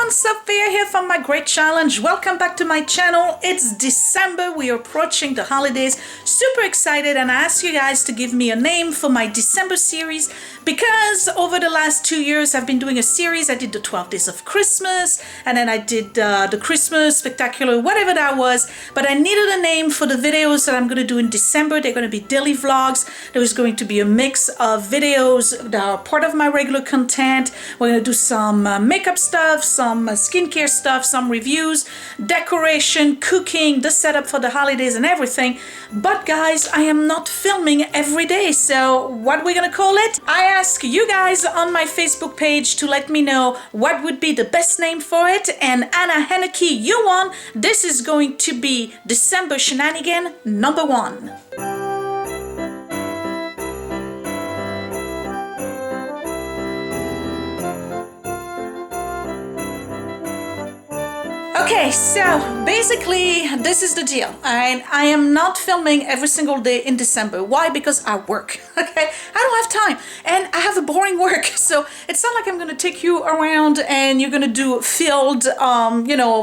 what's up there? Here from my great challenge. Welcome back to my channel. It's December. We are approaching the holidays. Super excited, and I asked you guys to give me a name for my December series because over the last 2 years I've been doing a series. I did the 12 days of Christmas, and then I did the Christmas spectacular, whatever that was, but I needed a name for the videos that I'm going to do in December. They're going to be daily vlogs. There's going to be a mix of videos that are part of my regular content. We're going to do some makeup stuff, some skincare stuff, some reviews, decoration, cooking, the setup for the holidays and everything. But guys, I am not filming every day, so what we're gonna call it? I ask you guys on my Facebook page to let me know what would be the best name for it, and Anna Henneke, you won. This is going to be December Shenanigan #1. Okay, so basically this is the deal. I am not filming every single day in December. Why? Because I work. Okay, I don't have time and I have a boring work, so it's not like I'm gonna take you around and you're gonna do field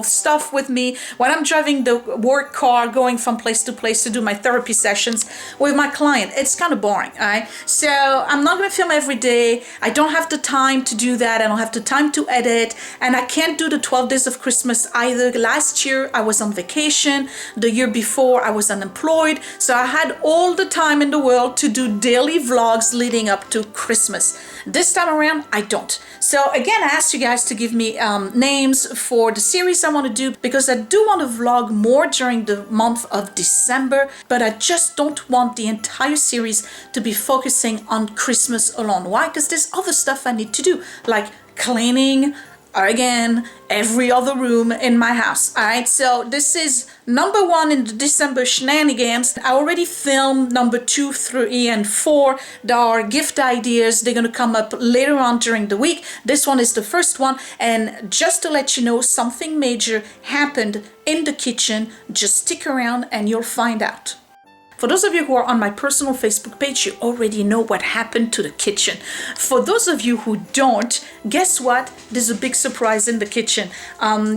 stuff with me when I'm driving the work car going from place to place to do my therapy sessions with my client. It's kind of boring. All right, so I'm not gonna film every day. I don't have the time to do that. I don't have the time to edit, and I can't do the 12 days of Christmas either. Last year I was on vacation, the year before I was unemployed, so I had all the time in the world to do daily vlogs leading up to Christmas. This time around I don't. So again, I asked you guys to give me names for the series I want to do, because I do want to vlog more during the month of December, but I just don't want the entire series to be focusing on Christmas alone. Why? Because there's other stuff I need to do, like cleaning, again, every other room in my house. All right, so this is #1 in the December Shenanigans. I already filmed #2, 3, and 4. There are gift ideas. They're gonna come up later on during the week. This one is the first one, and just to let you know, something major happened in the kitchen. Just stick around and you'll find out. For those of you who are on my personal Facebook page, you already know what happened to the kitchen. For those of you who don't, guess what? There's a big surprise in the kitchen.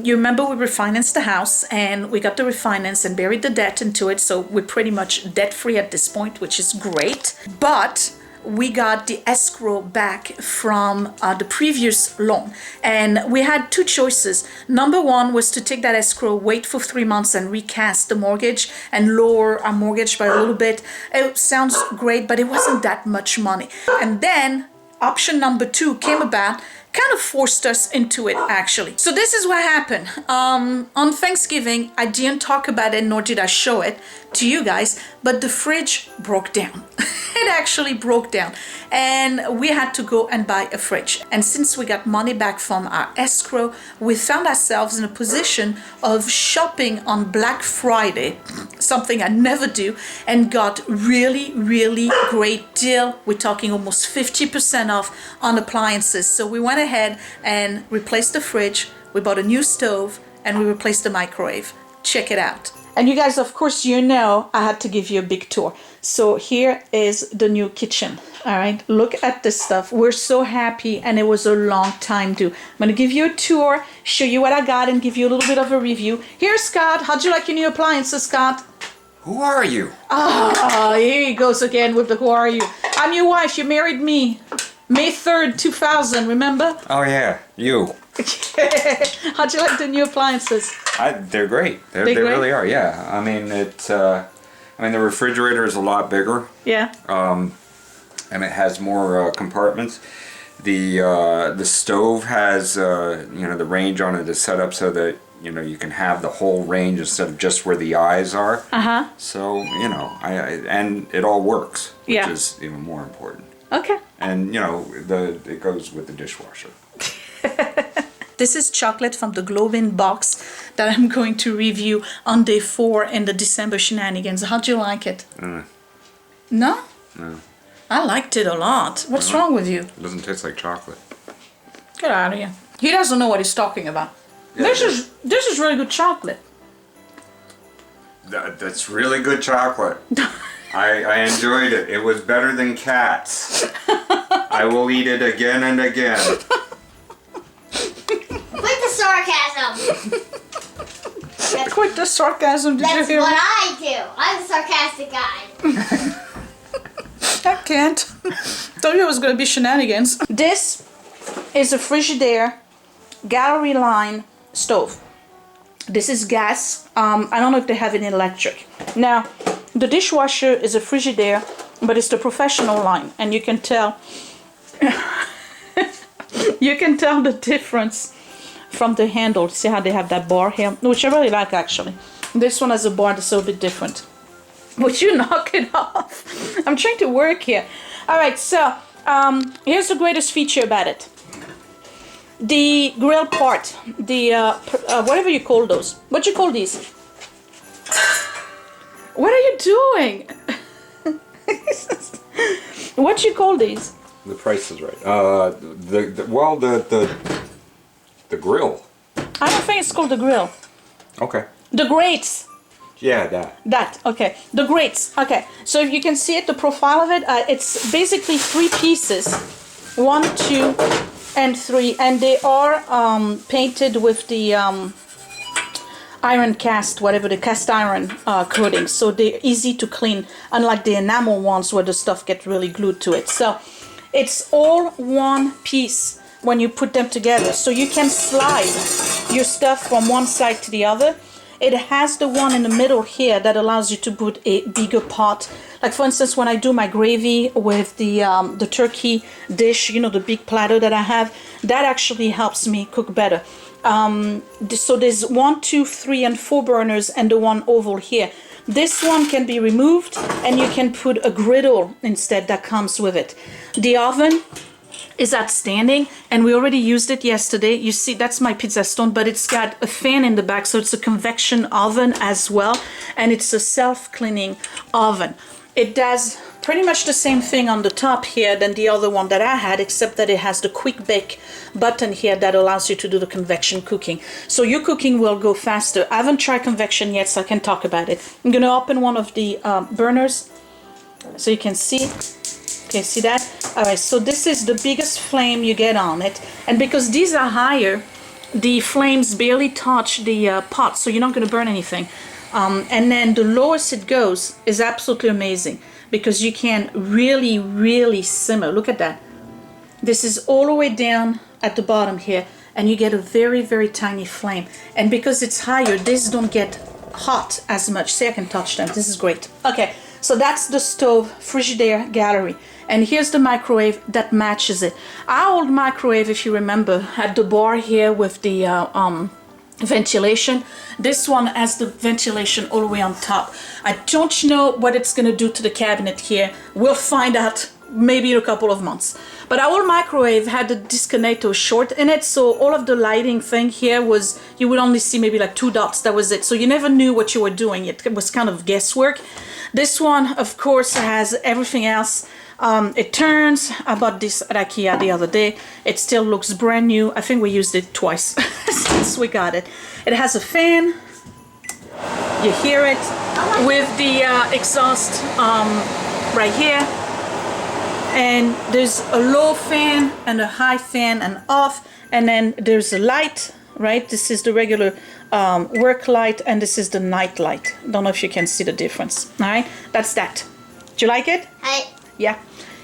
You remember we refinanced the house, and we got the refinance and buried the debt into it, so we're pretty much debt-free at this point, which is great. But we got the escrow back from the previous loan, and we had two choices. #1 was to take that escrow, wait for 3 months and recast the mortgage and lower our mortgage by a little bit. It sounds great, but it wasn't that much money. And then option #2 came about, kind of forced us into it actually. So this is what happened. On Thanksgiving, I didn't talk about it, nor did I show it to you guys, but the fridge broke down. It actually broke down, and we had to go and buy a fridge. And since we got money back from our escrow, we found ourselves in a position of shopping on Black Friday, something I never do, and got really, really great deal. We're talking almost 50% off on appliances. So we went ahead and replaced the fridge. We bought a new stove, and we replaced the microwave. Check it out. And you guys, of course, you know I had to give you a big tour. So here is the new kitchen. All right, look at this stuff. We're so happy, and it was a long time due. I'm gonna give you a tour, show you what I got, and give you a little bit of a review. Here's Scott. How'd you like your new appliances, Scott? Who are you? Oh, here he goes again with the who are you. I'm your wife. You married me May 3rd, 2000, remember? Oh yeah, you. How'd you like the new appliances? They're great. They really are. Yeah. I mean, the refrigerator is a lot bigger. Yeah. And it has more compartments. The stove has the range on it is set up so that you can have the whole range instead of just where the eyes are. So and it all works, which is even more important. Okay. And it goes with the dishwasher. This is chocolate from the Globin box that I'm going to review on day 4 in the December Shenanigans. How'd you like it? No? No. I liked it a lot. What's wrong with you? It doesn't taste like chocolate. Get out of here. He doesn't know what he's talking about. Yeah, this is really good chocolate. That's really good chocolate. I enjoyed it. It was better than Cats. I will eat it again and again. Put the sarcasm. Quite the sarcasm, did you That's hear? what I do. I'm a sarcastic guy. I can't. Told you it was going to be shenanigans. This is a Frigidaire Gallery line stove. This is gas. I don't know if they have it in electric. Now, the dishwasher is a Frigidaire, but it's the professional line, and you can tell. You can tell the difference from the handle. See how they have that bar here, which I really like actually. This one has a bar that's a little bit different. Would you knock it off? I'm trying to work here. All right, so here's the greatest feature about it. The grill part, the whatever you call those. What you call these? What are you doing? What you call these? The price is right. The grill. I don't think it's called the grill. Okay. The grates. Yeah, that. That, okay. The grates, okay. So if you can see it, the profile of it, it's basically 3 pieces. 1, 2, and 3. And they are painted with the iron cast, whatever, the cast iron coating. So they're easy to clean, unlike the enamel ones where the stuff gets really glued to it. So it's all one piece when you put them together. So you can slide your stuff from one side to the other. It has the one in the middle here that allows you to put a bigger pot. Like for instance, when I do my gravy with the turkey dish, you know, the big platter that I have, that actually helps me cook better. So there's 1, 2, 3, and 4 burners, and the one oval here. This one can be removed, and you can put a griddle instead that comes with it. The oven is outstanding, and we already used it yesterday. You see, that's my pizza stone, but it's got a fan in the back, so it's a convection oven as well, and it's a self-cleaning oven. It does pretty much the same thing on the top here than the other one that I had, except that it has the quick bake button here that allows you to do the convection cooking. So your cooking will go faster. I haven't tried convection yet, so I can talk about it. I'm gonna open one of the burners so you can see. Okay, see that? All right, so this is the biggest flame you get on it. And because these are higher, the flames barely touch the pot, so you're not gonna burn anything. And then the lowest it goes is absolutely amazing because you can really, really simmer. Look at that. This is all the way down at the bottom here, and you get a very, very tiny flame. And because it's higher, these don't get hot as much. See, I can touch them. This is great. Okay, so that's the stove, Frigidaire Gallery. And here's the microwave that matches it. Our old microwave, if you remember, had the bar here with the ventilation. This one has the ventilation all the way on top. I don't know what it's gonna do to the cabinet here. We'll find out maybe in a couple of months. But our old microwave had the disconnector short in it, so all of the lighting thing here was, you would only see maybe like 2 dots, that was it. So you never knew what you were doing. It was kind of guesswork. This one, of course, has everything else. It turns. I bought this at IKEA the other day. It still looks brand new. I think we used it twice since we got it. It has a fan. You hear it with the exhaust right here. And there's a low fan and a high fan and off. And then there's a light, right? This is the regular work light, and this is the night light. Don't know if you can see the difference. All right, that's that. Do you like it? Hi. Yeah.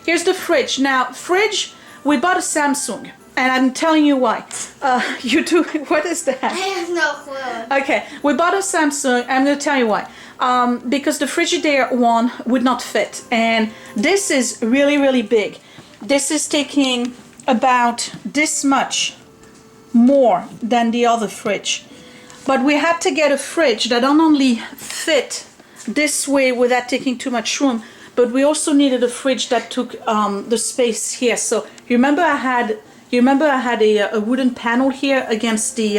Here's the fridge. Now, fridge, we bought a Samsung, and I'm telling you why. You do, what is that? I have no clue. Okay, we bought a Samsung. I'm going to tell you why. Because the Frigidaire one would not fit, and this is really, really big. This is taking about this much more than the other fridge. But we had to get a fridge that not only fit this way without taking too much room, but we also needed a fridge that took the space here. So you remember I had a wooden panel here against the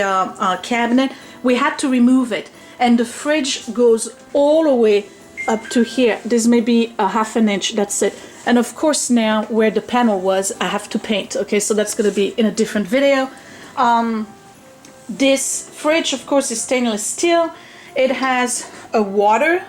cabinet. We had to remove it, and the fridge goes all the way up to here. There's maybe a ½ an inch. That's it. And of course now where the panel was, I have to paint. Okay, so that's gonna be in a different video. This fridge, of course, is stainless steel. It has a water,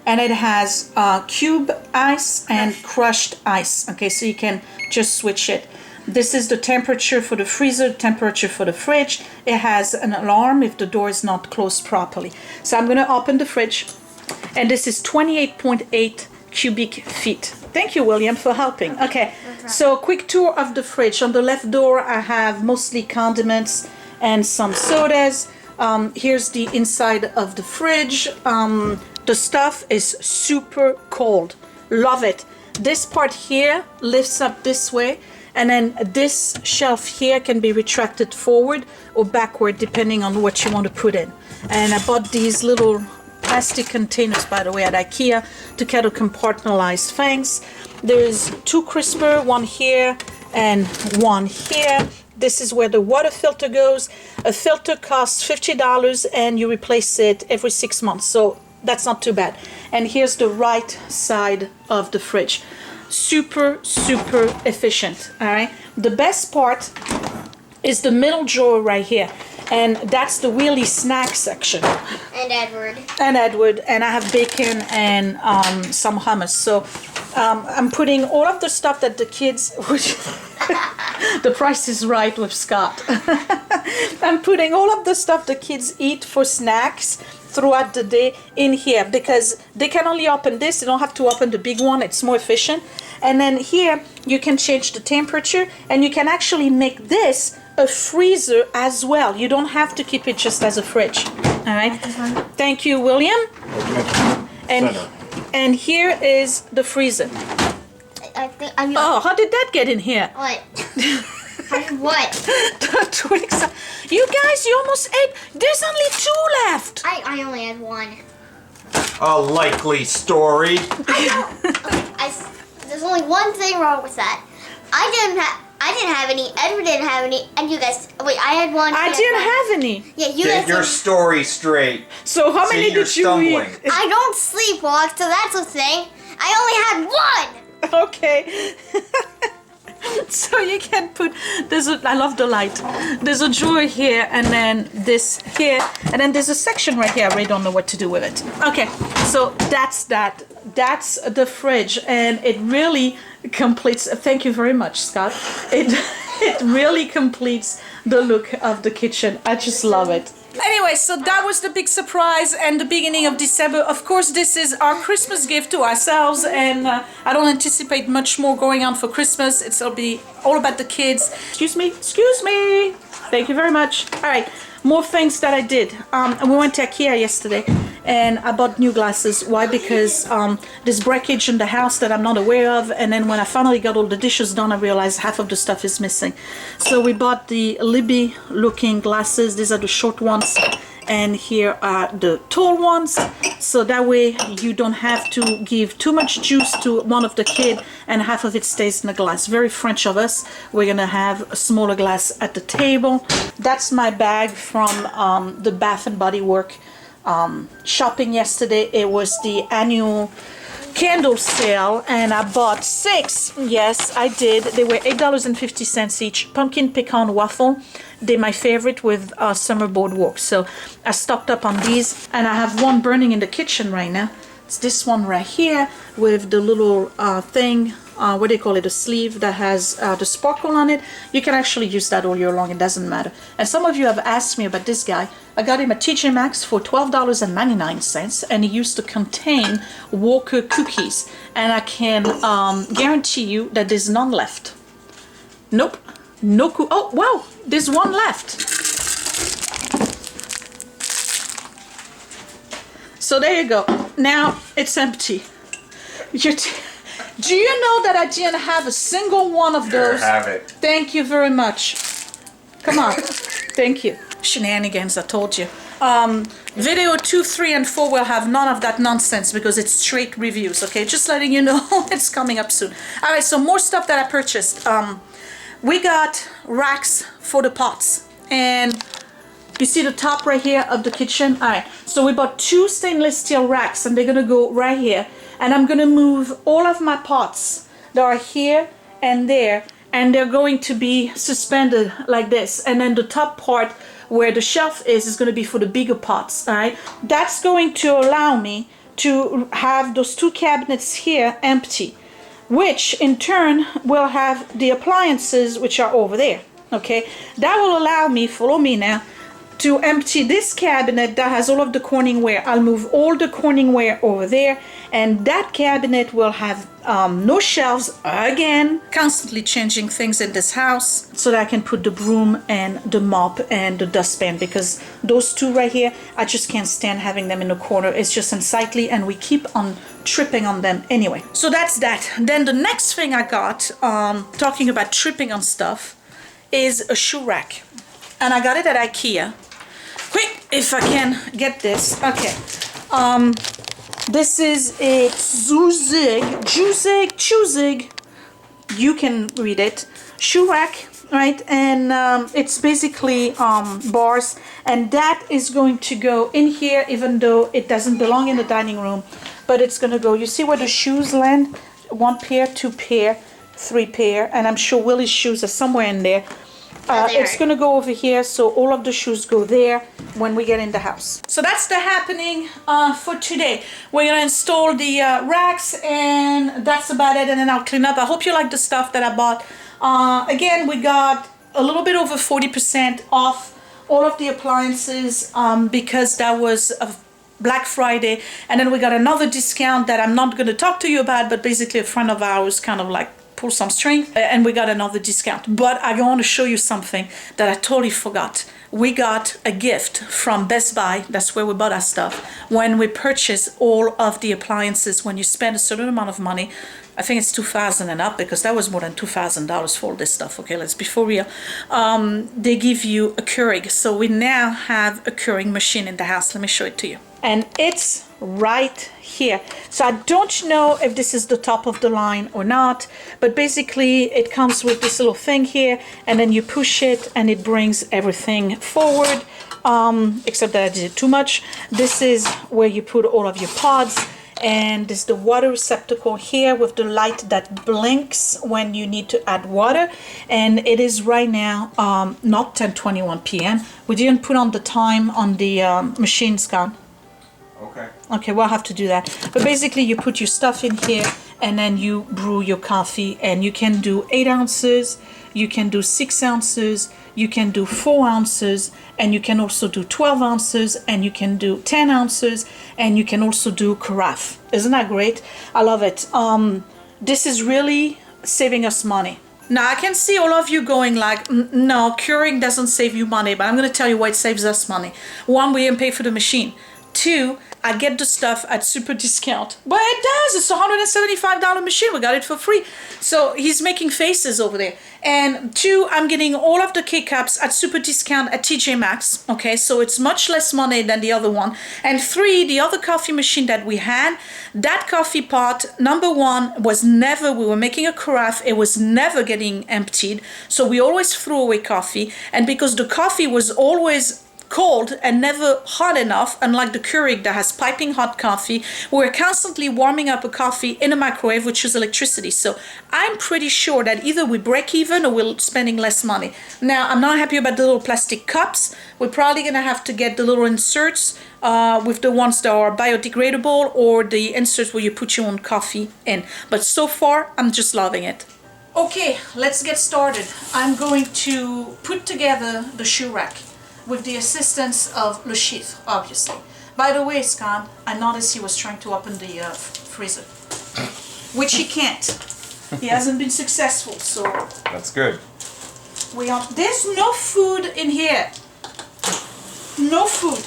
and it has cube ice and crushed ice. Okay, so you can just switch it. This is the temperature for the freezer, temperature for the fridge. It has an alarm if the door is not closed properly. So I'm gonna open the fridge, and this is 28.8 cubic feet. Thank you, William, for helping. Okay, so quick tour of the fridge. On the left door, I have mostly condiments and some sodas. Here's the inside of the fridge. The stuff is super cold. Love it. This part here lifts up this way, and then this shelf here can be retracted forward or backward depending on what you want to put in. And I bought these little plastic containers, by the way, at IKEA to kind of compartmentalize things. There's two crisper, one here and one here. This is where the water filter goes. A filter costs $50 and you replace it every 6 months. So that's not too bad. And here's the right side of the fridge. Super, super efficient, all right? The best part is the middle drawer right here. And that's the wheelie snack section. And Edward. And Edward. And I have bacon and some hummus. So I'm putting all of the stuff that the kids, which the price is right with Scott. I'm putting all of the stuff the kids eat for snacks throughout the day in here because they can only open this. They don't have to open the big one. It's more efficient. And then here you can change the temperature, and you can actually make this a freezer as well. You don't have to keep it just as a fridge. All right. Thank you, William. And here is the freezer. I think I'm. Oh, how did that get in here? What? What? The Twix. You guys, you almost ate. There's only 2 left. I only had 1. A likely story. There's only one thing wrong with that. I didn't have any. Edward didn't have any. And you guys. Wait, I had 1. I didn't have any. Yeah, you Get guys. your story straight. So how many See, you're did you stumbling. eat? I don't sleepwalk, so that's a thing. I only had 1. Okay. So you can put, I love the light. There's a drawer here, and then this here, and then there's a section right here. I really don't know what to do with it. Okay, so that's that. That's the fridge, and it really completes, thank you very much, Scott. It really completes the look of the kitchen. I just love it. Anyway, so that was the big surprise and the beginning of December. Of course, this is our Christmas gift to ourselves, and I don't anticipate much more going on for Christmas. It'll be all about the kids. Excuse me. Thank you very much. All right, more things that I did. We went to IKEA yesterday, and I bought new glasses. Why? Because there's breakage in the house that I'm not aware of, and then when I finally got all the dishes done, I realized half of the stuff is missing. So we bought the Libby looking glasses. These are the short ones, and here are the tall ones, so that way you don't have to give too much juice to one of the kid and half of it stays in the glass. Very French of us. We're gonna have a smaller glass at the table. That's my bag from the Bath and Body Works shopping yesterday. It was the annual candle sale, and I bought 6. Yes, I did. They were $8.50 each. Pumpkin pecan waffle. They're my favorite with summer boardwalk. So I stocked up on these, and I have one burning in the kitchen right now. It's this one right here with the little thing, what do you call it, a sleeve that has the sparkle on it. You can actually use that all year long. It doesn't matter. And some of you have asked me about this guy. I got him at TJ Maxx for $12.99, and he used to contain Walker cookies. And I can guarantee you that there's none left. Nope. No oh, wow. There's one left. So there you go. Now it's empty. Do you know that I didn't have a single one of those? Here, have it. Thank you very much. Come on. Thank you. Shenanigans, I told you. Video 2, 3, and 4 will have none of that nonsense because it's straight reviews, okay? Just letting you know it's coming up soon. Alright, so more stuff that I purchased. We got racks for the pots, and you see the top right here of the kitchen. All right, so we bought 2 stainless steel racks, and they're gonna go right here, and I'm gonna move all of my pots that are here and there, and they're going to be suspended like this, and then the top part where the shelf is gonna be for the bigger pots. All right, that's going to allow me to have those 2 cabinets here empty. which in turn will have the appliances which are over there. Okay, that will allow me, follow me now, to empty this cabinet that has all of the Corningware. I'll move all the Corningware over there, and that cabinet will have no shelves again. Constantly changing things in this house so that I can put the broom and the mop and the dustpan, because those two right here, I just can't stand having them in the corner. It's just unsightly, and we keep on tripping on them anyway. So that's that. Then the next thing I got, talking about tripping on stuff, is a shoe rack. And I got it at IKEA. Quick, if I can get this. Okay. This is a Zuzig. You can read it. Shoe rack, right? And it's basically bars. And that is going to go in here, even though it doesn't belong in the dining room. But it's going to go, you see where the shoes land? 1 pair, 2 pair, 3 pair. And I'm sure Willie's shoes are somewhere in there. It's going to go over here, so all of the shoes go there when we get in the house. So that's the happening for today. We're going to install the racks, and that's about it, and then I'll clean up. I hope you like the stuff that I bought. Again, we got a little bit over 40% off all of the appliances because that was a Black Friday, and then we got another discount that I'm not going to talk to you about, but basically a friend of ours kind of like pull some string, and we got another discount. But I want to show you something that I totally forgot. We got a gift from Best Buy, that's where we bought our stuff, when we purchase all of the appliances. When you spend a certain amount of money, I think it's $2,000 and up, because that was more than $2,000 for all this stuff. Okay, let's be for real. They give you a Keurig. So we now have a Keurig machine in the house. Let me show it to you. And it's right here. So I don't know if this is the top of the line or not, but basically it comes with this little thing here, and then you push it and it brings everything forward, except that I did it too much. This is where you put all of your pods, and there's the water receptacle here with the light that blinks when you need to add water. And it is right now not 10:21 p.m. We didn't put on the time on the machine, Scott. Okay, we'll have to do that. But basically you put your stuff in here, and then you brew your coffee, and you can do 8 ounces, you can do 6 ounces, you can do 4 ounces, and you can also do 12 ounces, and you can do 10 ounces, and you can also do carafe. Isn't that great? I love it. This is really saving us money. Now I can see all of you going like, no, Keurig doesn't save you money, but I'm going to tell you why it saves us money. 1, we didn't pay for the machine. 2, I get the stuff at super discount. But it does. It's a $175 machine. We got it for free. So he's making faces over there. And 2, I'm getting all of the K-Cups at super discount at TJ Maxx. Okay, so it's much less money than the other one. And 3, the other coffee machine that we had, that coffee pot, number 1, was never, we were making a carafe, it was never getting emptied. So we always threw away coffee. And because the coffee was always cold and never hot enough, unlike the Keurig that has piping hot coffee, we're constantly warming up a coffee in a microwave, which is electricity. So I'm pretty sure that either we break even or we're spending less money. Now, I'm not happy about the little plastic cups. We're probably gonna have to get the little inserts with the ones that are biodegradable, or the inserts where you put your own coffee in. But so far, I'm just loving it. Okay, let's get started. I'm going to put together the shoe rack with the assistance of Le Chiffre, obviously. By the way, Scott, I noticed he was trying to open the freezer, which he can't. He hasn't been successful, so... That's good. There's no food in here. No food.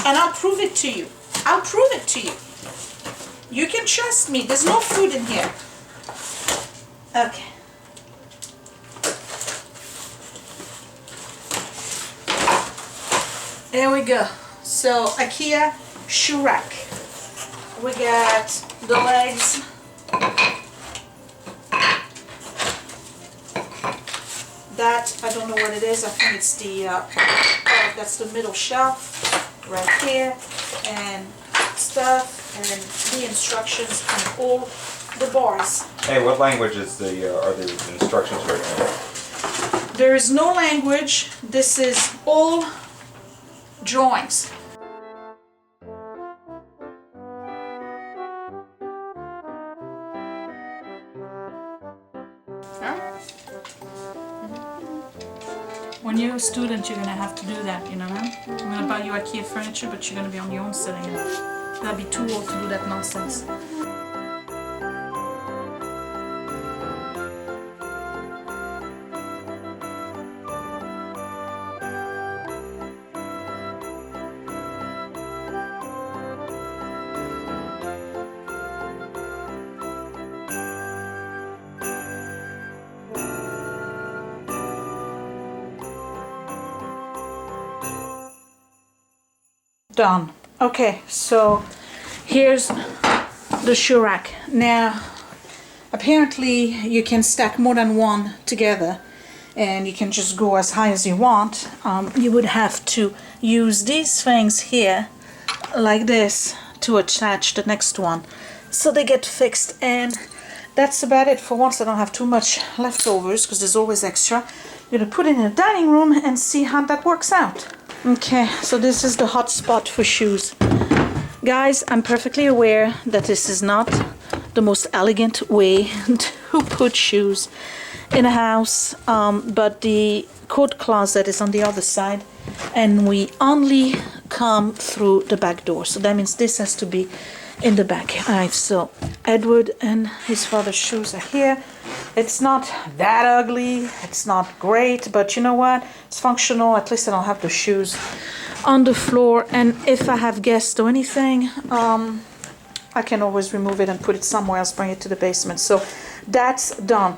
And I'll prove it to you. I'll prove it to you. You can trust me, there's no food in here. Okay. There we go. So IKEA shoe rack. We got the legs. That, I don't know what it is. I think it's the, that's the middle shelf right here. And stuff, and the instructions and all the bars. Hey, what language is are the instructions right now? There is no language. This is all drawings. student, you're gonna have to do that, you know. I'm gonna buy you IKEA furniture, but you're gonna be on your own sitting in it. That'd be too old to do that nonsense. Done. Okay, so here's the shoe rack. Now, apparently you can stack more than one together and you can just go as high as you want. You would have to use these things here like this to attach the next one so they get fixed, and that's about it. For once I don't have too much leftovers because there's always extra. I'm gonna put it in the dining room and see how that works out. Okay, so this is the hot spot for shoes. Guys, I'm perfectly aware that this is not the most elegant way to put shoes in a house, but the coat closet is on the other side and we only come through the back door. So that means this has to be in the back. Alright, so Edward and his father's shoes are here. It's not that ugly, it's not great, but you know what? It's functional. At least I don't have the shoes on the floor, and if I have guests or anything, I can always remove it and put it somewhere else, bring it to the basement. So that's done.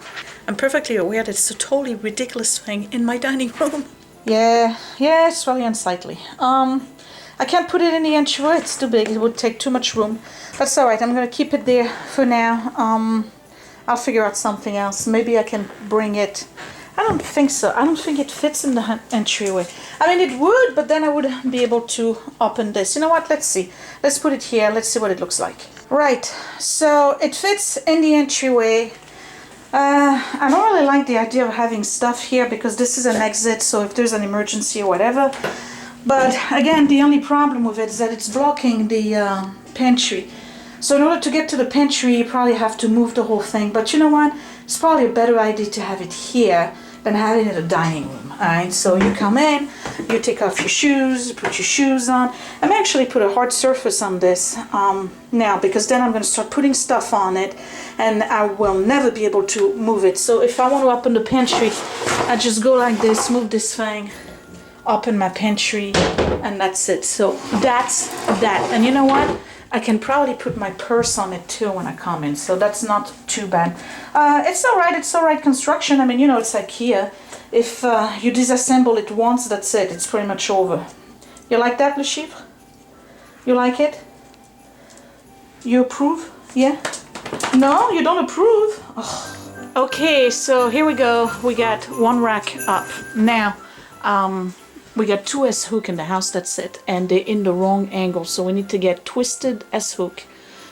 I'm perfectly aware that it's a totally ridiculous thing in my dining room. Yeah, it's really unsightly. I can't put it in the entryway, it's too big, it would take too much room. That's alright, I'm gonna keep it there for now. I'll figure out something else. Maybe I can bring it. I don't think so. I don't think it fits in the entryway. I mean, it would, but then I wouldn't be able to open this. You know what? Let's see. Let's put it here. Let's see what it looks like. Right. So it fits in the entryway. I don't really like the idea of having stuff here because this is an exit. So if there's an emergency or whatever. But again, the only problem with it is that it's blocking the pantry. So in order to get to the pantry, you probably have to move the whole thing. But you know what? It's probably a better idea to have it here than having it in the dining room. Alright, so you come in, you take off your shoes, put your shoes on. I'm actually put a hard surface on this now, because then I'm going to start putting stuff on it and I will never be able to move it. So if I want to open the pantry, I just go like this, move this thing, open my pantry, and that's it. So that's that. And you know what? I can probably put my purse on it too when I come in, so that's not too bad. It's alright construction. I mean, you know, it's IKEA. If you disassemble it once, that's it. It's pretty much over. You like that, Le Chiffre? You like it? You approve? Yeah? No, you don't approve? Ugh. Okay, so here we go. We got one rack up. Now, we got two S-hook in the house, that's it, and they're in the wrong angle, so we need to get twisted S-hook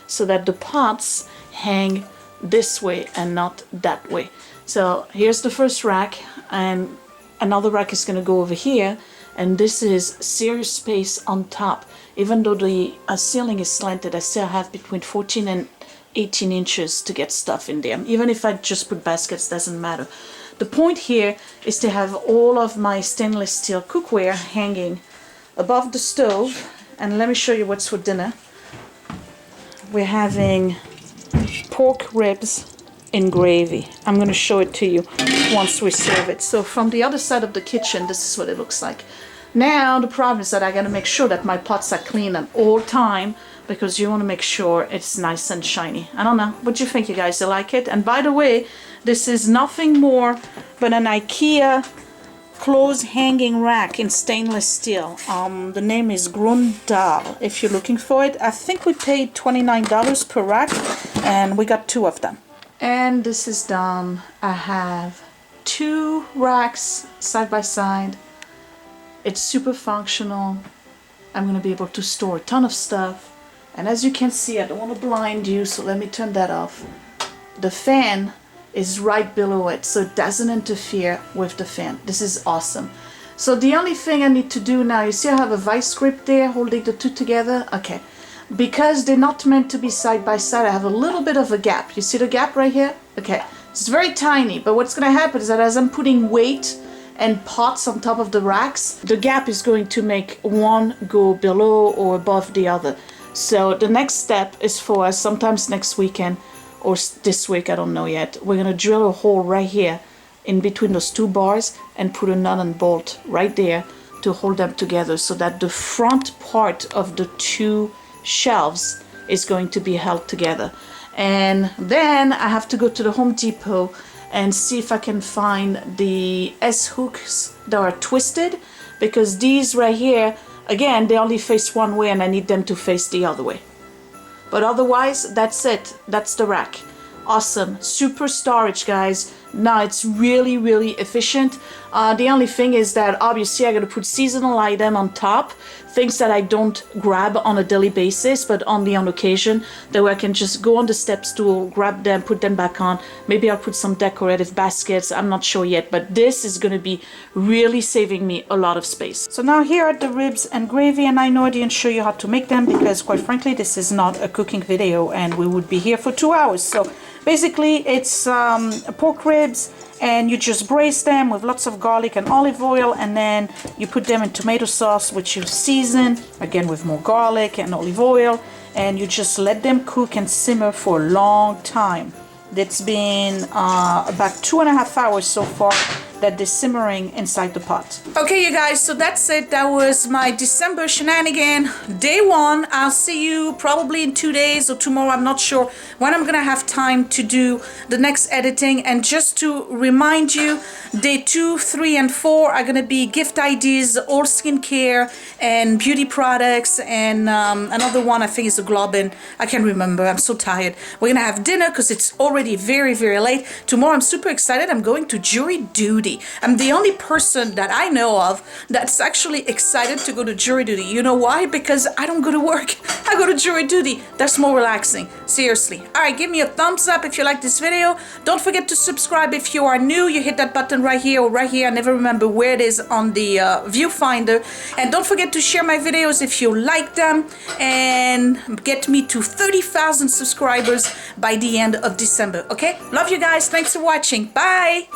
so that the pots hang this way and not that way. So here's the first rack, and another rack is going to go over here, and this is serious space on top. Even though the ceiling is slanted, I still have between 14 and 18 inches to get stuff in there. Even if I just put baskets, doesn't matter. The point here is to have all of my stainless steel cookware hanging above the stove. And let me show you what's for dinner. We're having pork ribs in gravy. I'm going to show it to you once we serve it. So from the other side of the kitchen, this is what it looks like. Now the problem is that I got to make sure that my pots are clean at all time, because you want to make sure it's nice and shiny. I don't know. What do you think, you guys? You like it? And by the way, this is nothing more but an IKEA clothes hanging rack in stainless steel. The name is Grundal. If you're looking for it, I think we paid $29 per rack, and we got two of them. And this is done. I have two racks side by side. It's super functional. I'm going to be able to store a ton of stuff. And as you can see, I don't want to blind you, so let me turn that off. The fan is right below it, so it doesn't interfere with the fan. This is awesome. So the only thing I need to do now, you see I have a vice grip there holding the two together? Okay. Because they're not meant to be side by side, I have a little bit of a gap. You see the gap right here? Okay. It's very tiny, but what's going to happen is that as I'm putting weight and pots on top of the racks, the gap is going to make one go below or above the other. So the next step is for us, sometimes next weekend or this week, I don't know yet, we're gonna drill a hole right here in between those two bars and put a nut and bolt right there to hold them together so that the front part of the two shelves is going to be held together. And then I have to go to the Home Depot and see if I can find the S-hooks that are twisted, because these right here, again, they only face one way and I need them to face the other way. But otherwise, that's it. That's the rack. Awesome. Super storage, guys. Now it's really, really efficient. The only thing is that obviously I gotta put seasonal item on top, things that I don't grab on a daily basis, but only on occasion, that way I can just go on the step stool, grab them, put them back on. Maybe I'll put some decorative baskets, I'm not sure yet, but this is gonna be really saving me a lot of space. So now here are the ribs and gravy, and I know I didn't show you how to make them because quite frankly this is not a cooking video and we would be here for 2 hours. So basically it's pork ribs, and you just braise them with lots of garlic and olive oil, and then you put them in tomato sauce, which you season again with more garlic and olive oil, and you just let them cook and simmer for a long time. It's been about 2.5 hours so far that they're simmering inside the pot. Okay, you guys, so that's it. That was my December shenanigan, day 1. I'll see you probably in 2 days or tomorrow. I'm not sure when I'm gonna have time to do the next editing. And just to remind you, day 2, 3, and 4 are gonna be gift ideas, all skincare and beauty products, and another one I think is a globin. I can't remember, I'm so tired. We're gonna have dinner because it's already very, very late. Tomorrow I'm super excited. I'm going to jury duty. I'm the only person that I know of that's actually excited to go to jury duty. You know why? Because I don't go to work. I go to jury duty. That's more relaxing. Seriously. All right, give me a thumbs up if you like this video. Don't forget to subscribe if you are new. You hit that button right here or right here. I never remember where it is on the viewfinder. And don't forget to share my videos if you like them, and get me to 30,000 subscribers by the end of December. Okay? Love you guys. Thanks for watching. Bye.